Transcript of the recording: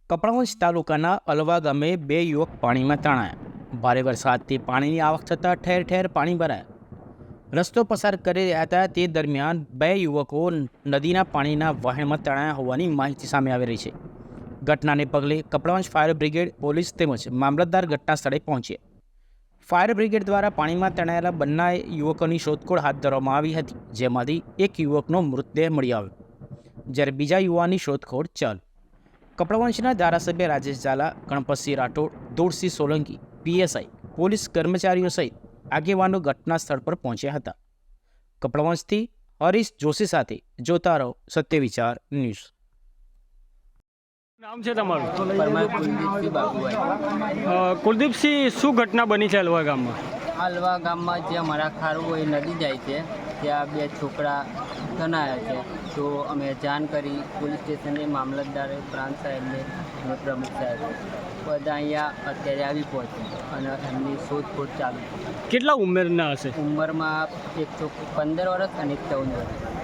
કપડવંજ તાલુકાના અલવા ગામે બે યુવક પાણીમાં તણાયા। ભારે વરસાદથી પાણીની આવક થતાં ઠેર ઠેર પાણી ભરાયા। રસ્તો પસાર કરી રહ્યા હતા તે દરમિયાન બે યુવકો નદીના પાણીના વહેણમાં તણાયા હોવાની માહિતી સામે આવી રહી છે। ઘટનાને પગલે કપડવંજ ફાયર બ્રિગેડ, પોલીસ તેમજ મામલતદાર ઘટના સ્થળે પહોંચ્યા। ફાયર બ્રિગેડ દ્વારા પાણીમાં તણાયેલા બંને યુવકોની શોધખોળ હાથ ધરવામાં આવી હતી, જેમાંથી એક યુવકનો મૃતદેહ મળી આવ્યો જ્યારે બીજા યુવાનની શોધખોળ ચાલુ। કપડવંજના ધારાસભ્ય રાજેશ ઝાલા, ગણપતસિંહ રાઠોડ, ધૂળસિંહ સોલંકી, પીએસઆઈ, પોલીસ કર્મચારીઓ સહિત આગેવાનો ઘટના સ્થળ પર પહોંચ્યા હતા। કપડવંજથી હરીશ જોશી સાથે જોતા રહો સત્ય વિચાર ન્યૂઝ। નામ છે તમારું? પરમાર કુલદીપસિંહ બાબુભાઈ। કુલદીપસિંહ, શું ઘટના બની છે અલવા ગામમાં? હાલવા ગામમાં જે અમારા ખારું હોય નદી જાય છે ત્યાં બે છોકરા તણાયા છે, તો અમે જાણ કરી પોલીસ સ્ટેશને, મામલતદારે, પ્રાંત સાહેબને અને પ્રમુખ સાહેબ બધા અહીંયા અત્યારે આવી પહોંચ્યા અને એમની શોધખોળ ચાલુ છે। કેટલા ઉંમરના હશે? ઉંમરમાં એક 15 વર્ષ અને એક 14 વર્ષ।